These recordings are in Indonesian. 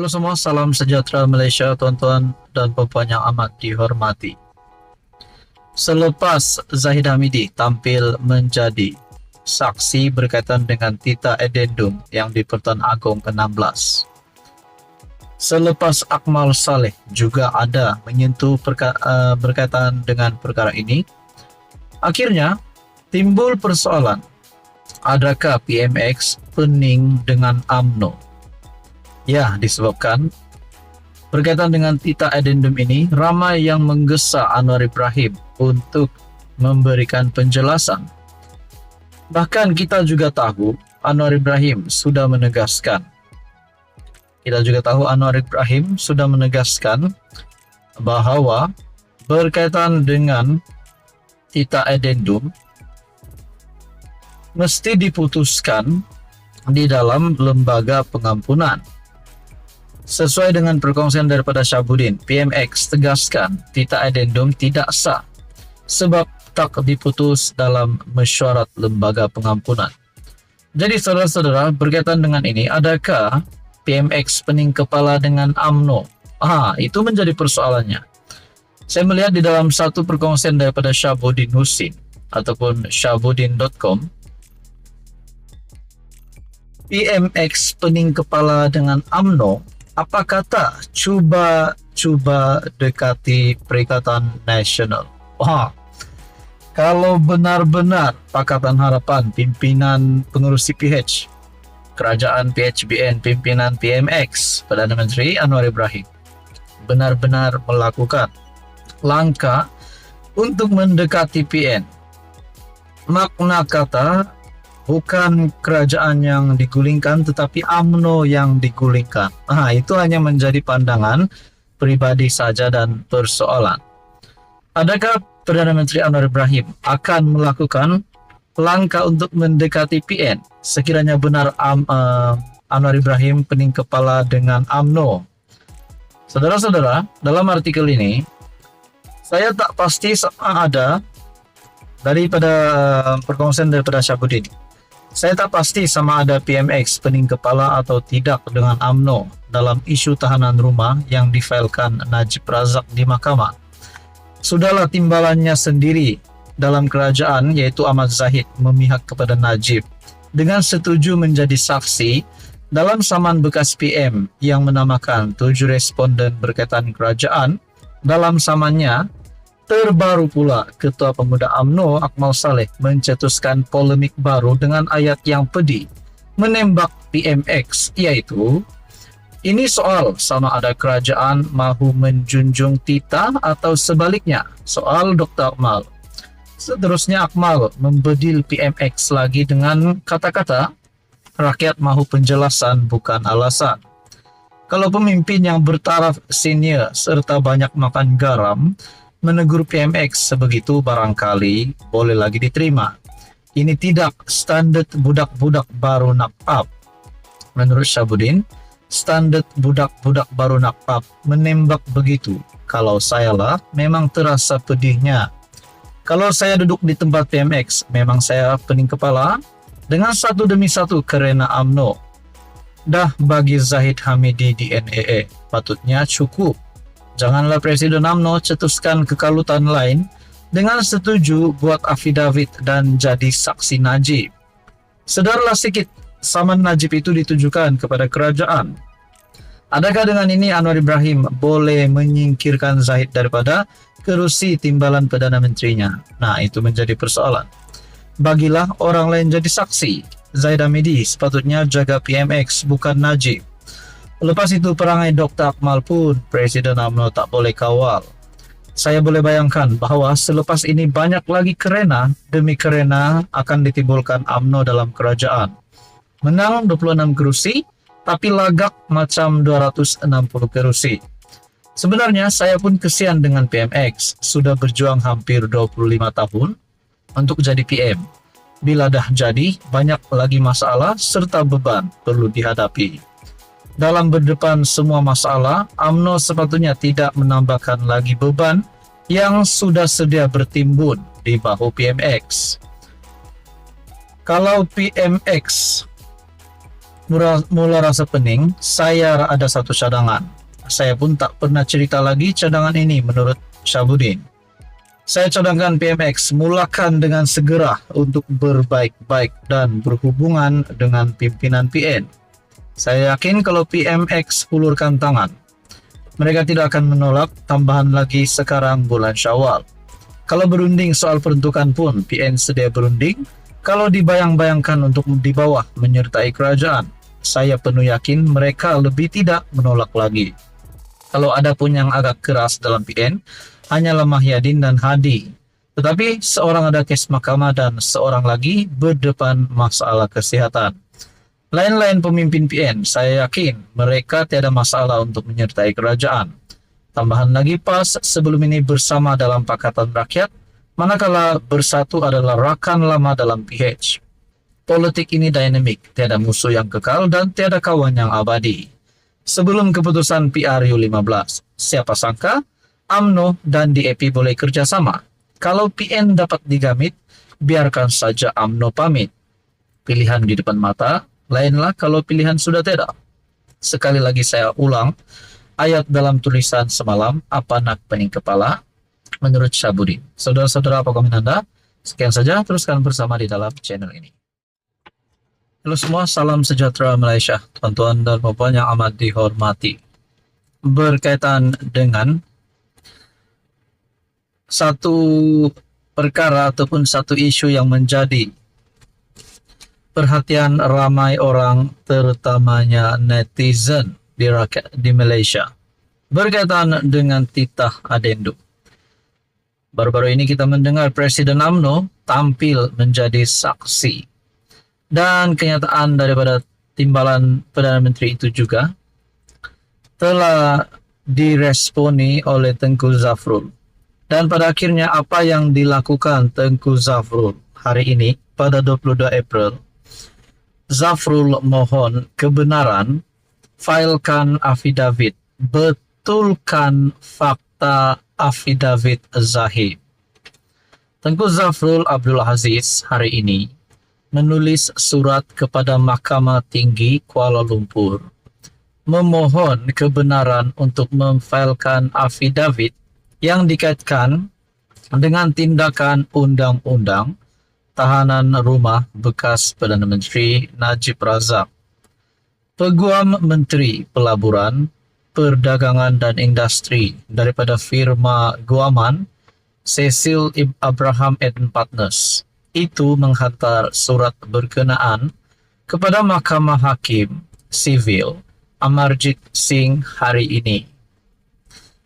Halo semua, salam sejahtera Malaysia, tuan-tuan dan puan yang amat dihormati. Selepas Zahid Hamidi tampil menjadi saksi berkaitan dengan Tita Addendum yang di Pertuan Agong ke-16, selepas Akmal Saleh juga ada menyentuh berkaitan dengan perkara ini, akhirnya timbul persoalan, adakah PMX pening dengan UMNO? Ya, disebabkan berkaitan dengan Tita Addendum ini, ramai yang menggesa Anwar Ibrahim untuk memberikan penjelasan. Bahkan kita juga tahu Anwar Ibrahim sudah menegaskan. Bahawa berkaitan dengan Tita Addendum mesti diputuskan di dalam lembaga pengampunan. Sesuai dengan perkongsian daripada Syabuddin, PMX tegaskan Tita Addendum tidak sah sebab tak diputus dalam mesyuarat lembaga pengampunan. Jadi saudara-saudara, berkaitan dengan ini, adakah PMX pening kepala dengan UMNO? Itu menjadi persoalannya. Saya melihat di dalam satu perkongsian daripada Syabuddin Husin ataupun syabuddin.com, PMX pening kepala dengan UMNO. Apa kata cuba dekati Perikatan Nasional? Kalau benar-benar Pakatan Harapan, pimpinan pengurus CPH, Kerajaan PHBN, pimpinan PMX, Perdana Menteri Anwar Ibrahim, benar-benar melakukan langkah untuk mendekati PN, makna kata bukan kerajaan yang digulingkan, tetapi UMNO yang digulingkan. Itu hanya menjadi pandangan pribadi saja dan persoalan. Adakah Perdana Menteri Anwar Ibrahim akan melakukan langkah untuk mendekati PN sekiranya benar Anwar Ibrahim pening kepala dengan UMNO? Saudara-saudara, dalam artikel ini, saya tak pasti sama ada daripada perkongsian daripada Syabuddin. Saya tak pasti sama ada PMX pening kepala atau tidak dengan UMNO dalam isu tahanan rumah yang difailkan Najib Razak di mahkamah. Sudahlah timbalannya sendiri dalam kerajaan, yaitu Ahmad Zahid memihak kepada Najib dengan setuju menjadi saksi dalam saman bekas PM yang menamakan 7 responden berkaitan kerajaan. Dalam samannya, terbaru pula Ketua Pemuda UMNO Akmal Saleh mencetuskan polemik baru dengan ayat yang pedih menembak PMX, yaitu ini soal sama ada kerajaan mahu menjunjung Tita atau sebaliknya, soal Dr. Akmal. Seterusnya Akmal membedil PMX lagi dengan kata-kata rakyat mahu penjelasan bukan alasan. Kalau pemimpin yang bertaraf senior serta banyak makan garam menegur PMX sebegitu, barangkali boleh lagi diterima. Ini tidak standar budak-budak baru nakap. Menurut Syabuddin, standar budak-budak baru nakap menembak begitu. Kalau saya lah, memang terasa pedihnya. Kalau saya duduk di tempat PMX, memang saya pening kepala dengan satu demi satu kerana UMNO. Dah bagi Zahid Hamidi di NAA, patutnya cukup. Janganlah Presiden UMNO cetuskan kekalutan lain dengan setuju buat afidavit dan jadi saksi Najib. Sedarlah sikit, saman Najib itu ditujukan kepada kerajaan. Adakah dengan ini Anwar Ibrahim boleh menyingkirkan Zahid daripada kerusi timbalan Perdana Menterinya? Itu menjadi persoalan. Bagilah orang lain jadi saksi. Zahid Hamidi sepatutnya jaga PMX, bukan Najib. Lepas itu perangai Dr. Akmal pun Presiden UMNO tak boleh kawal. Saya boleh bayangkan bahawa selepas ini banyak lagi kerana demi kerana akan ditimbulkan UMNO dalam kerajaan. Menang 26 kerusi, tapi lagak macam 260 kerusi. Sebenarnya saya pun kesian dengan PMX, sudah berjuang hampir 25 tahun untuk jadi PM. Bila dah jadi, banyak lagi masalah serta beban perlu dihadapi. Dalam berdepan semua masalah, UMNO sepatutnya tidak menambahkan lagi beban yang sudah sedia bertimbun di bahu PMX. Kalau PMX Mula rasa pening, saya ada satu cadangan. Saya pun tak pernah cerita lagi cadangan ini menurut Syahbudin. Saya cadangkan PMX mulakan dengan segera untuk berbaik-baik dan berhubungan dengan pimpinan PN. Saya yakin kalau PMX hulurkan tangan, mereka tidak akan menolak tambahan lagi sekarang bulan Syawal. Kalau berunding soal peruntukan pun, PN sedia berunding. Kalau dibayang-bayangkan untuk di bawah menyertai kerajaan, saya penuh yakin mereka lebih tidak menolak lagi. Kalau ada pun yang agak keras dalam PN, hanyalah Mahyadin dan Hadi. Tetapi seorang ada kes mahkamah dan seorang lagi berdepan masalah kesehatan. Lain-lain pemimpin PN, saya yakin mereka tiada masalah untuk menyertai kerajaan. Tambahan lagi PAS sebelum ini bersama dalam Pakatan Rakyat, manakala Bersatu adalah rakan lama dalam PH. Politik ini dinamik, tiada musuh yang kekal dan tiada kawan yang abadi. Sebelum keputusan PRU 15, siapa sangka UMNO dan DAP boleh kerjasama. Kalau PN dapat digamit, biarkan saja UMNO pamit. Pilihan di depan mata, lainlah kalau pilihan sudah tidak. Sekali lagi saya ulang, ayat dalam tulisan semalam, apa nak pening kepala, menurut Syahbudin. Saudara-saudara, apa komen Anda? Sekian saja, teruskan bersama di dalam channel ini. Halo semua, salam sejahtera Malaysia, tuan-tuan dan puan yang amat dihormati. Berkaitan dengan satu perkara ataupun satu isu yang menjadi perhatian ramai orang, terutamanya netizen di Malaysia, berkaitan dengan titah adendum. Baru-baru ini kita mendengar Presiden UMNO tampil menjadi saksi, dan kenyataan daripada timbalan Perdana Menteri itu juga telah diresponi oleh Tengku Zafrul. Dan pada akhirnya apa yang dilakukan Tengku Zafrul hari ini pada 22 April, Zafrul mohon kebenaran, failkan afidavit, betulkan fakta afidavit Zahid. Tengku Zafrul Abdul Aziz hari ini menulis surat kepada Mahkamah Tinggi Kuala Lumpur, memohon kebenaran untuk memfailkan afidavit yang dikaitkan dengan tindakan undang-undang tahanan rumah bekas Perdana Menteri Najib Razak. Peguam Menteri Pelaburan, Perdagangan dan Industri daripada firma Guaman, Cecil Abraham and Partners, itu menghantar surat berkenaan kepada Mahkamah Hakim Sivil Amarjit Singh hari ini.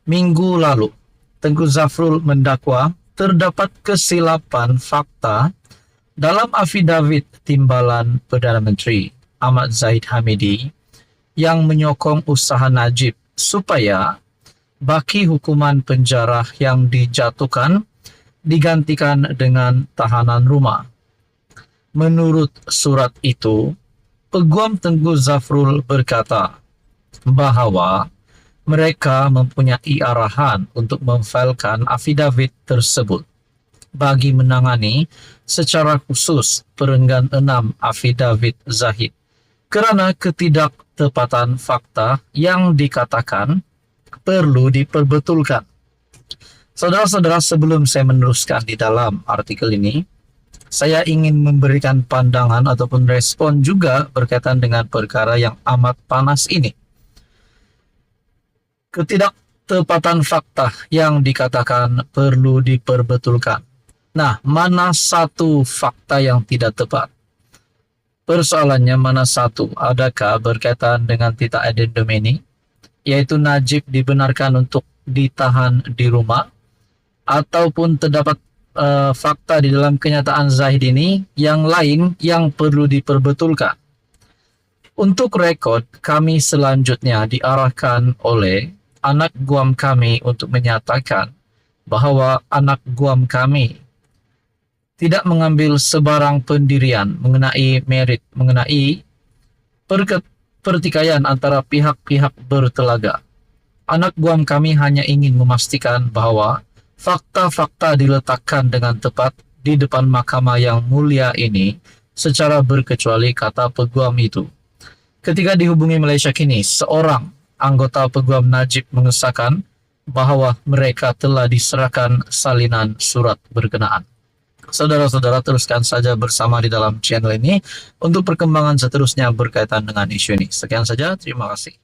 Minggu lalu, Tengku Zafrul mendakwa terdapat kesilapan fakta dalam afidavit timbalan Perdana Menteri Ahmad Zahid Hamidi yang menyokong usaha Najib supaya baki hukuman penjara yang dijatuhkan digantikan dengan tahanan rumah. Menurut surat itu, Peguam Tengku Zafrul berkata bahawa mereka mempunyai arahan untuk memfailkan afidavit tersebut bagi menangani secara khusus perenggan 6 afidavit Zahid kerana ketidaktepatan fakta yang dikatakan perlu diperbetulkan. Saudara-saudara, sebelum saya meneruskan di dalam artikel ini, saya ingin memberikan pandangan ataupun respon juga berkaitan dengan perkara yang amat panas ini. Ketidaktepatan fakta yang dikatakan perlu diperbetulkan. Nah, mana satu fakta yang tidak tepat? Persoalannya mana satu? Adakah berkaitan dengan titah adendum ini, yaitu Najib dibenarkan untuk ditahan di rumah, ataupun terdapat fakta di dalam kenyataan Zahid ini yang lain yang perlu diperbetulkan? Untuk rekod, kami selanjutnya diarahkan oleh anak guam kami untuk menyatakan bahawa anak guam kami tidak mengambil sebarang pendirian mengenai merit, mengenai pertikaian antara pihak-pihak bertelaga. Anak guam kami hanya ingin memastikan bahawa fakta-fakta diletakkan dengan tepat di depan mahkamah yang mulia ini secara berkecuali, kata peguam itu. Ketika dihubungi Malaysia kini, seorang anggota Peguam Najib mengesahkan bahwa mereka telah diserahkan salinan surat berkenaan. Saudara-saudara, teruskan saja bersama di dalam channel ini untuk perkembangan seterusnya berkaitan dengan isu ini. Sekian saja, terima kasih.